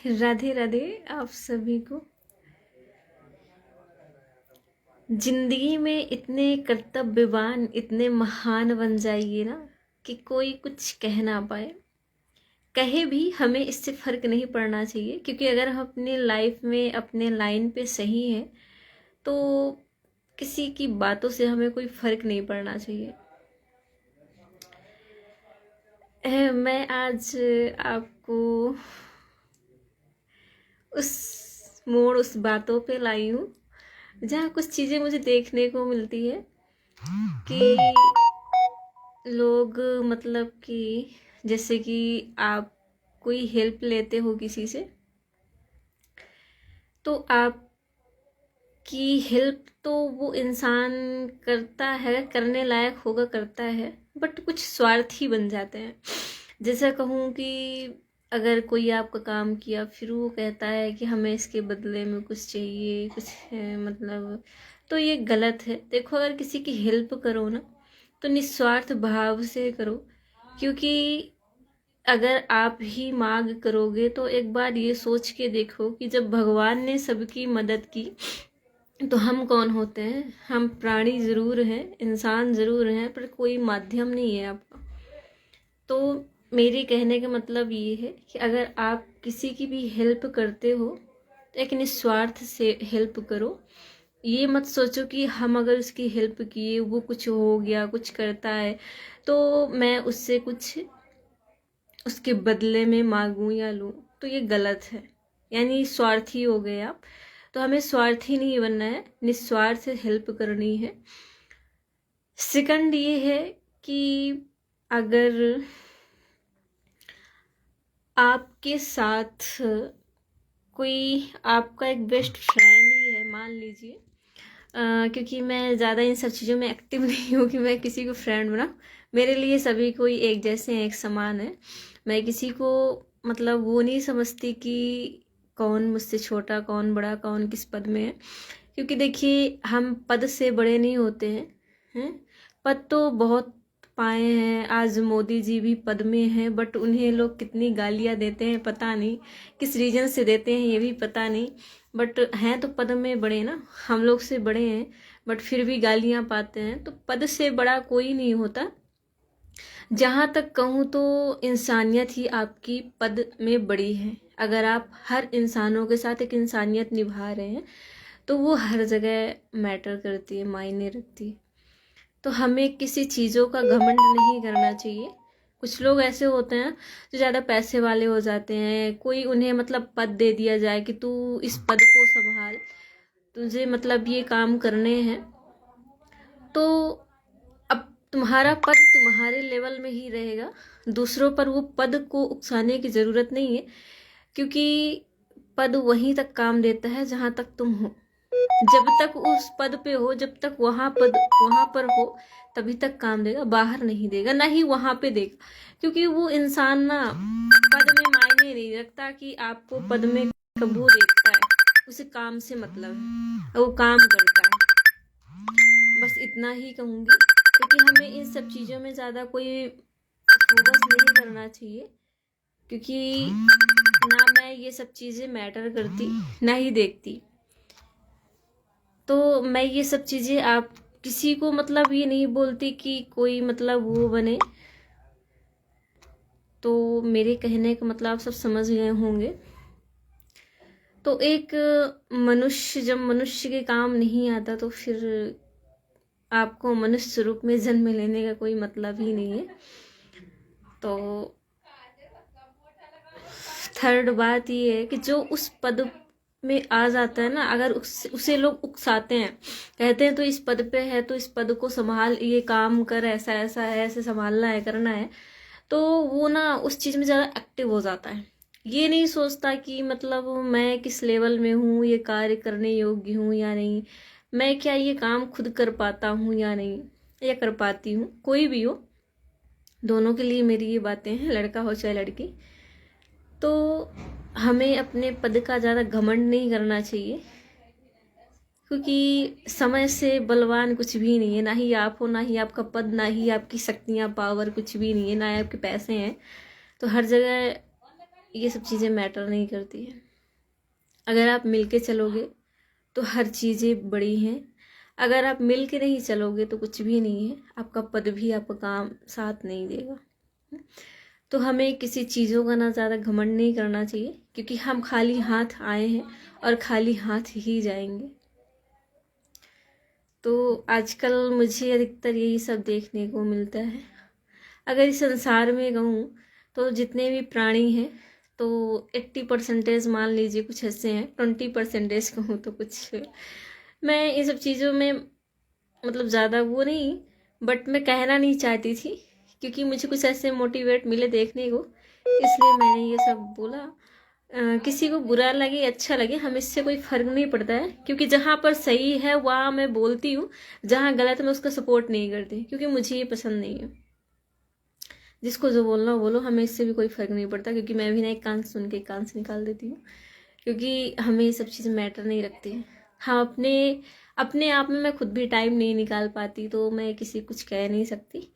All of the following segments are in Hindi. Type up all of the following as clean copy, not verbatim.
राधे राधे आप सभी को। जिंदगी में इतने कर्तव्यवान, इतने महान बन जाइए ना कि कोई कुछ कह ना पाए। कहे भी हमें इससे फर्क नहीं पड़ना चाहिए, क्योंकि अगर हम अपने लाइफ में अपने लाइन पे सही हैं तो किसी की बातों से हमें कोई फर्क नहीं पड़ना चाहिए। मैं आज आपको उस बातों पे लाई हूँ जहाँ कुछ चीज़ें मुझे देखने को मिलती है कि लोग, मतलब कि जैसे कि आप कोई हेल्प लेते हो किसी से, तो आपकी हेल्प तो वो इंसान करता है, करने लायक होगा करता है, बट कुछ स्वार्थी बन जाते हैं। जैसा कहूँ कि अगर कोई आपका काम किया, फिर वो कहता है कि हमें इसके बदले में कुछ चाहिए, कुछ है, मतलब तो ये गलत है। देखो, अगर किसी की हेल्प करो ना तो निस्वार्थ भाव से करो, क्योंकि अगर आप ही मांग करोगे तो एक बार ये सोच के देखो कि जब भगवान ने सबकी मदद की तो हम कौन होते हैं। हम प्राणी ज़रूर हैं, इंसान ज़रूर हैं, पर कोई माध्यम नहीं है आपका। तो मेरे कहने का मतलब ये है कि अगर आप किसी की भी हेल्प करते हो तो एक निस्वार्थ से हेल्प करो। ये मत सोचो कि हम अगर उसकी हेल्प किए, वो कुछ हो गया, कुछ करता है तो मैं उससे कुछ उसके बदले में मांगूं या लूं, तो ये गलत है। यानी स्वार्थी हो गए आप। तो हमें स्वार्थी नहीं बनना है, निस्वार्थ से हेल्प करनी है। सेकंड ये है कि अगर आपके साथ कोई आपका एक बेस्ट फ्रेंड ही है, मान लीजिए, क्योंकि मैं ज़्यादा इन सब चीज़ों में एक्टिव नहीं हूँ कि मैं किसी को फ्रेंड बनाऊँ। मेरे लिए सभी कोई एक जैसे हैं, एक समान है। मैं किसी को मतलब वो नहीं समझती कि कौन मुझसे छोटा, कौन बड़ा, कौन किस पद में है। क्योंकि देखिए, हम पद से बड़े नहीं होते हैं। पद तो बहुत पाए हैं, आज मोदी जी भी पद में हैं, बट उन्हें लोग कितनी गालियाँ देते हैं पता नहीं, किस रीजन से देते हैं ये भी पता नहीं। बट हैं तो पद में बड़े ना, हम लोग से बड़े हैं, बट फिर भी गालियाँ पाते हैं। तो पद से बड़ा कोई नहीं होता। जहाँ तक कहूँ तो इंसानियत ही आपकी पद में बड़ी है। अगर आप हर इंसानों के साथ एक इंसानियत निभा रहे हैं तो वो हर जगह मैटर करती है, मायने रखती है। तो हमें किसी चीज़ों का घमंड नहीं करना चाहिए। कुछ लोग ऐसे होते हैं जो ज़्यादा पैसे वाले हो जाते हैं, कोई उन्हें मतलब पद दे दिया जाए कि तू इस पद को संभाल, तुझे मतलब ये काम करने हैं, तो अब तुम्हारा पद तुम्हारे लेवल में ही रहेगा। दूसरों पर वो पद को उकसाने की ज़रूरत नहीं है, क्योंकि पद वहीं तक काम देता है जहाँ तक तुम हो। जब तक उस पद पे हो, जब तक वहाँ पर हो, तभी तक काम देगा, बाहर नहीं देगा, ना ही वहाँ पे देगा। क्योंकि वो इंसान ना पद में मायने नहीं रखता कि आपको पद में कब वो देखता है, उसे काम से मतलब है, वो काम करता है। बस इतना ही कहूँगी, क्योंकि हमें इन सब चीज़ों में ज़्यादा कोई फोकस नहीं करना चाहिए, क्योंकि ना मैं ये सब चीज़ें मैटर करती, ना ही देखती। तो मैं ये सब चीज़ें आप किसी को मतलब ये नहीं बोलती कि कोई मतलब वो बने। तो मेरे कहने का मतलब आप सब समझ गए होंगे। तो एक मनुष्य जब मनुष्य के काम नहीं आता तो फिर आपको मनुष्य रूप में जन्म लेने का कोई मतलब ही नहीं है। तो थर्ड बात ये है कि जो उस पद में आ जाता है ना, अगर उसे लोग उकसाते हैं, कहते हैं तो इस पद पे है तो इस पद को संभाल, ये काम कर, ऐसा ऐसा है, ऐसे संभालना है, करना है, तो वो ना उस चीज़ में ज़्यादा एक्टिव हो जाता है। ये नहीं सोचता कि मतलब मैं किस लेवल में हूँ, ये कार्य करने योग्य हूँ या नहीं, मैं क्या ये काम खुद कर पाता हूँ या नहीं, या कर पाती हूँ। कोई भी हो, दोनों के लिए मेरी ये बातें हैं, लड़का हो चाहे लड़की। तो हमें अपने पद का ज़्यादा घमंड नहीं करना चाहिए, क्योंकि समय से बलवान कुछ भी नहीं है। ना ही आप हो, ना ही आपका पद, ना ही आपकी शक्तियाँ, पावर, कुछ भी नहीं है, ना ही आपके पैसे हैं। तो हर जगह ये सब चीज़ें मैटर नहीं करती हैं। अगर आप मिल के चलोगे तो हर चीज़ें बड़ी हैं, अगर आप मिल के नहीं चलोगे तो कुछ भी नहीं है, आपका पद भी आपका काम साथ नहीं देगा। तो हमें किसी चीज़ों का ना ज़्यादा घमंड नहीं करना चाहिए, क्योंकि हम खाली हाथ आए हैं और खाली हाथ ही जाएंगे। तो आजकल मुझे अधिकतर यही सब देखने को मिलता है। अगर इस संसार में कहूँ तो जितने भी प्राणी हैं तो 80% मान लीजिए कुछ ऐसे हैं, 20% कहूँ तो कुछ, मैं इन सब चीज़ों में मतलब ज़्यादा वो नहीं, बट मैं कहना नहीं चाहती थी क्योंकि मुझे कुछ ऐसे मोटिवेट मिले देखने को, इसलिए मैंने ये सब बोला। किसी को बुरा लगे अच्छा लगे, हमें इससे कोई फ़र्क नहीं पड़ता है, क्योंकि जहाँ पर सही है वहाँ मैं बोलती हूँ, जहाँ गलत मैं उसका सपोर्ट नहीं करती, क्योंकि मुझे ये पसंद नहीं है। जिसको जो बोलना हो बोलो, हमें इससे भी कोई फ़र्क नहीं पड़ता, क्योंकि मैं भी ना एक कान सुन के एक कान से निकाल देती हूँ, क्योंकि हमें ये सब चीज़ें मैटर नहीं रखती हैं। हाँ, अपने अपने आप में मैं खुद भी टाइम नहीं निकाल पाती तो मैं किसी कुछ कह नहीं सकती।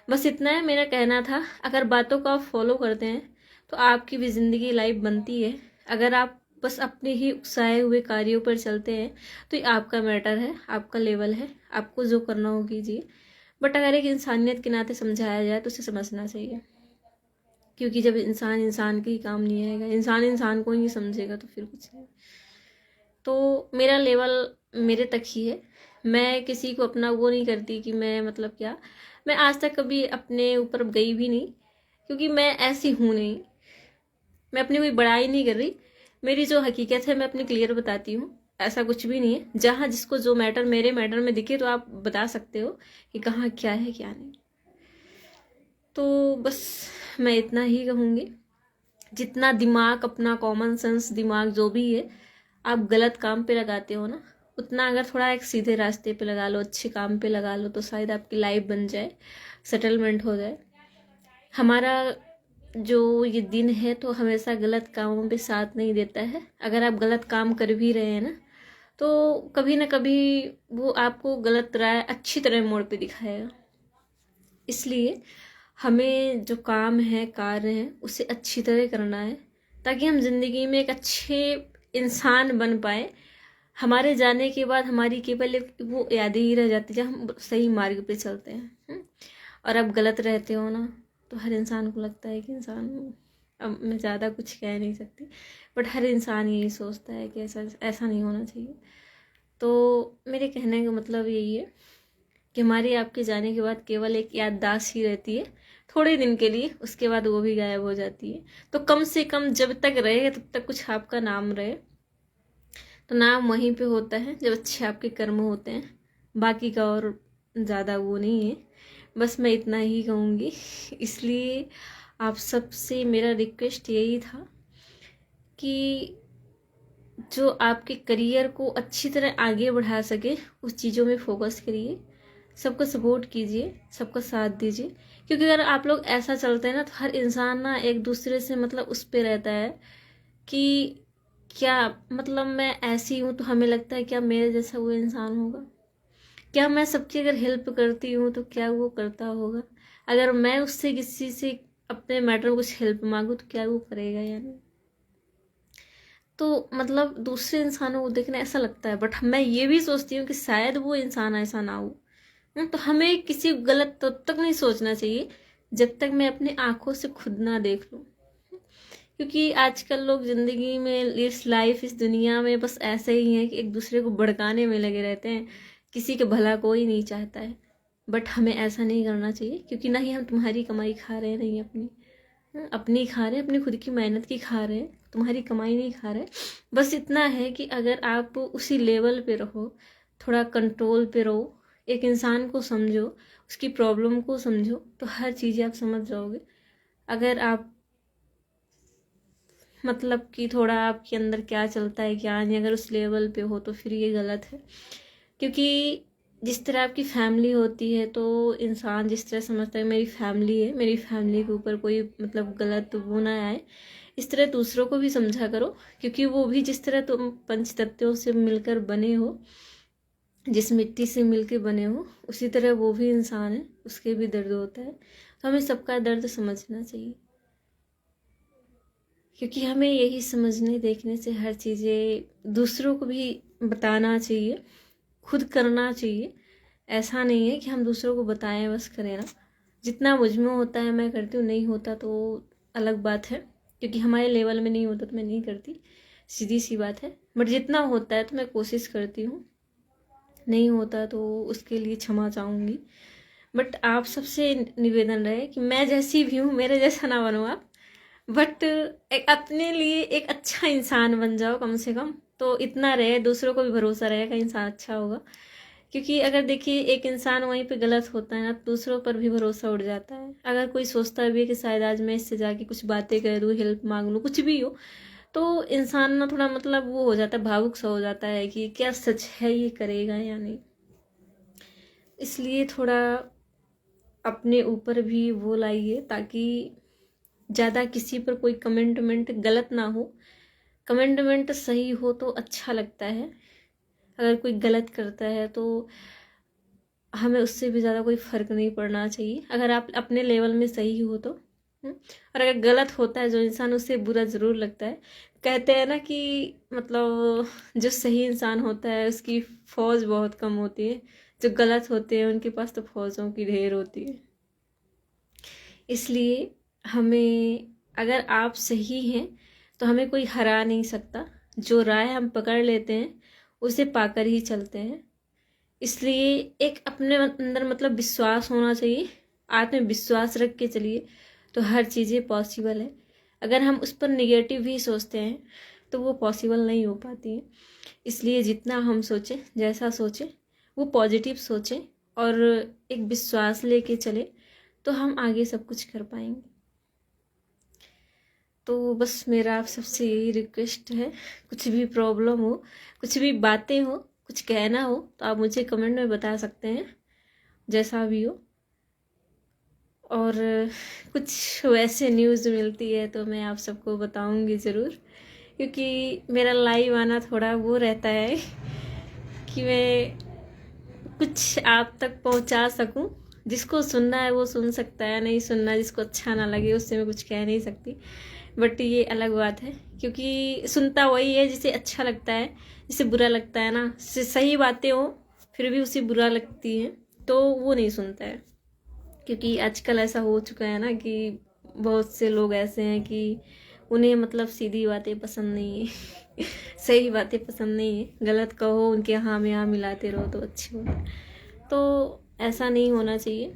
बस इतना है मेरा कहना था, अगर बातों को आप फॉलो करते हैं तो आपकी भी ज़िंदगी लाइफ बनती है। अगर आप बस अपने ही उकसाए हुए कार्यों पर चलते हैं तो ये आपका मैटर है, आपका लेवल है, आपको जो करना हो कीजिए। बट अगर एक इंसानियत के नाते समझाया जाए तो उसे समझना चाहिए, क्योंकि जब इंसान इंसान के ही काम नहीं आएगा, इंसान इंसान को ही नहीं समझेगा तो फिर कुछ नहीं। तो मेरा लेवल मेरे तक ही है, मैं किसी को अपना वो नहीं करती कि मैं मतलब क्या, मैं आज तक कभी अपने ऊपर गई भी नहीं, क्योंकि मैं ऐसी हूँ नहीं। मैं अपनी कोई बड़ाई नहीं कर रही, मेरी जो हकीकत है मैं अपनी क्लियर बताती हूँ, ऐसा कुछ भी नहीं है। जहाँ जिसको जो मैटर मेरे मैटर में दिखे तो आप बता सकते हो कि कहाँ क्या है क्या नहीं। तो बस मैं इतना ही कहूँगी, जितना दिमाग अपना कॉमन सेंस दिमाग जो भी है आप गलत काम पे लगाते हो ना, उतना अगर थोड़ा एक सीधे रास्ते पे लगा लो, अच्छे काम पे लगा लो, तो शायद आपकी लाइफ बन जाए, सेटलमेंट हो जाए। हमारा जो ये दिन है तो हमेशा गलत कामों पे साथ नहीं देता है। अगर आप गलत काम कर भी रहे हैं ना तो कभी ना कभी वो आपको गलत राय अच्छी तरह मोड़ पे दिखाएगा। इसलिए हमें जो काम है कार्य है उसे अच्छी तरह करना है, ताकि हम जिंदगी में एक अच्छे इंसान बन पाए। हमारे जाने के बाद हमारी केवल वो यादें ही रह जाती जब हम सही मार्ग पे चलते हैं। और अब गलत रहते हो ना तो हर इंसान को लगता है कि इंसान, अब मैं ज़्यादा कुछ कह नहीं सकती, बट हर इंसान यही सोचता है कि ऐसा ऐसा नहीं होना चाहिए। तो मेरे कहने का मतलब यही है कि हमारी आपके जाने के बाद केवल एक याददाश्त ही रहती है, थोड़े दिन के लिए, उसके बाद वो भी गायब हो जाती है। तो कम से कम जब तक रहे तब तक कुछ आपका नाम रहे, तो नाम वहीं पे होता है जब अच्छे आपके कर्म होते हैं, बाकी का और ज़्यादा वो नहीं है। बस मैं इतना ही कहूँगी। इसलिए आप सबसे मेरा रिक्वेस्ट यही था कि जो आपके करियर को अच्छी तरह आगे बढ़ा सके उस चीज़ों में फोकस करिए, सबको सपोर्ट कीजिए, सबका साथ दीजिए। क्योंकि अगर आप लोग ऐसा चलते हैं ना तो हर इंसान ना एक दूसरे से मतलब उस पे रहता है कि क्या मतलब मैं ऐसी हूँ तो हमें लगता है क्या मेरे जैसा वो इंसान होगा, क्या मैं सबकी अगर हेल्प करती हूँ तो क्या वो करता होगा, अगर मैं उससे किसी से अपने मैटर में कुछ हेल्प मांगू तो क्या वो करेगा या नहीं। तो मतलब दूसरे इंसानों को देखना ऐसा लगता है, बट मैं ये भी सोचती हूँ कि शायद वो इंसान ऐसा ना हो। तो हमें किसी गलत तब तक नहीं सोचना चाहिए जब तक मैं अपनी आंखों से खुद ना देख लूँ। क्योंकि आजकल लोग ज़िंदगी में, इस लाइफ, इस दुनिया में बस ऐसे ही हैं कि एक दूसरे को भड़काने में लगे रहते हैं, किसी के भला कोई नहीं चाहता है। बट हमें ऐसा नहीं करना चाहिए, क्योंकि ना ही हम तुम्हारी कमाई खा रहे हैं, नहीं अपनी अपनी खा रहे हैं, अपनी खुद की मेहनत की खा रहे हैं, तुम्हारी कमाई नहीं खा रहे। बस इतना है कि अगर आप उसी लेवल पे रहो, थोड़ा कंट्रोल पे रहो, एक इंसान को समझो, उसकी प्रॉब्लम को समझो, तो हर चीज़ें आप समझ जाओगे। अगर आप मतलब कि थोड़ा आपके अंदर क्या चलता है क्या नहीं, अगर उस लेवल पे हो तो फिर ये गलत है। क्योंकि जिस तरह आपकी फैमिली होती है तो इंसान जिस तरह समझता है मेरी फैमिली है, मेरी फैमिली के ऊपर कोई मतलब गलत वो ना आए, इस तरह दूसरों को भी समझा करो। क्योंकि वो भी जिस तरह तुम पंच तत्वों से मिलकर बने हो, जिस मिट्टी से मिलकर बने हो, उसी तरह वो भी इंसान है, उसके भी दर्द होता है। तो हमें सबका दर्द समझना चाहिए। क्योंकि हमें यही समझने देखने से हर चीज़ें दूसरों को भी बताना चाहिए, खुद करना चाहिए। ऐसा नहीं है कि हम दूसरों को बताएं बस करें ना। जितना मुझ में होता है मैं करती हूँ, नहीं होता तो अलग बात है, क्योंकि हमारे लेवल में नहीं होता तो मैं नहीं करती, सीधी सी बात है। बट जितना होता है तो मैं कोशिश करती हूँ, नहीं होता तो उसके लिए क्षमा चाहूँगी। बट आप सबसे निवेदन रहे कि मैं जैसी भी हूँ मेरे जैसा ना बनो आप, बट एक अपने लिए एक अच्छा इंसान बन जाओ कम से कम। तो इतना रहे, दूसरों को भी भरोसा रहेगा इंसान अच्छा होगा। क्योंकि अगर देखिए एक इंसान वहीं पे गलत होता है ना, तो दूसरों पर भी भरोसा उड़ जाता है। अगर कोई सोचता भी है कि शायद आज मैं इससे जाके कुछ बातें कह दूँ, हेल्प मांग लूँ, कुछ भी हो, तो इंसान ना थोड़ा मतलब वो हो जाता है, भावुक सा हो जाता है कि क्या सच है ये करेगा या नहीं। इसलिए थोड़ा अपने ऊपर भी वो लाइए, ताकि ज़्यादा किसी पर कोई कमेंटमेंट गलत ना हो। कमेंटमेंट सही हो तो अच्छा लगता है, अगर कोई गलत करता है तो हमें उससे भी ज़्यादा कोई फ़र्क नहीं पड़ना चाहिए, अगर आप अपने लेवल में सही हो तो। और अगर गलत होता है जो इंसान, उससे बुरा ज़रूर लगता है। कहते हैं ना कि मतलब जो सही इंसान होता है उसकी फौज बहुत कम होती है, जो गलत होते हैं उनके पास तो फौजों की ढेर होती है। इसलिए हमें, अगर आप सही हैं तो हमें कोई हरा नहीं सकता। जो राय हम पकड़ लेते हैं उसे पाकर ही चलते हैं। इसलिए एक अपने अंदर मतलब विश्वास होना चाहिए, आत्मविश्वास रख के चलिए तो हर चीज़ें पॉसिबल है। अगर हम उस पर निगेटिव भी सोचते हैं तो वो पॉसिबल नहीं हो पाती है। इसलिए जितना हम सोचें, जैसा सोचें वो पॉजिटिव सोचें और एक विश्वास लेके चले, तो हम आगे सब कुछ कर पाएंगे। तो बस मेरा आप सबसे यही रिक्वेस्ट है, कुछ भी प्रॉब्लम हो, कुछ भी बातें हो, कुछ कहना हो तो आप मुझे कमेंट में बता सकते हैं, जैसा भी हो। और कुछ वैसे न्यूज़ मिलती है तो मैं आप सबको बताऊंगी ज़रूर, क्योंकि मेरा लाइव आना थोड़ा वो रहता है कि मैं कुछ आप तक पहुंचा सकूं। जिसको सुनना है वो सुन सकता है, नहीं सुनना, जिसको अच्छा ना लगे उससे मैं कुछ कह नहीं सकती। बट ये अलग बात है, क्योंकि सुनता वही है जिसे अच्छा लगता है, जिसे बुरा लगता है ना, सही बातें हो फिर भी उसे बुरा लगती है तो वो नहीं सुनता है। क्योंकि आजकल ऐसा हो चुका है ना कि बहुत से लोग ऐसे हैं कि उन्हें मतलब सीधी बातें पसंद नहीं है सही बातें पसंद नहीं है, गलत कहो उनके हाँ में हाँ मिलाते रहो तो अच्छी हो। तो ऐसा नहीं होना चाहिए।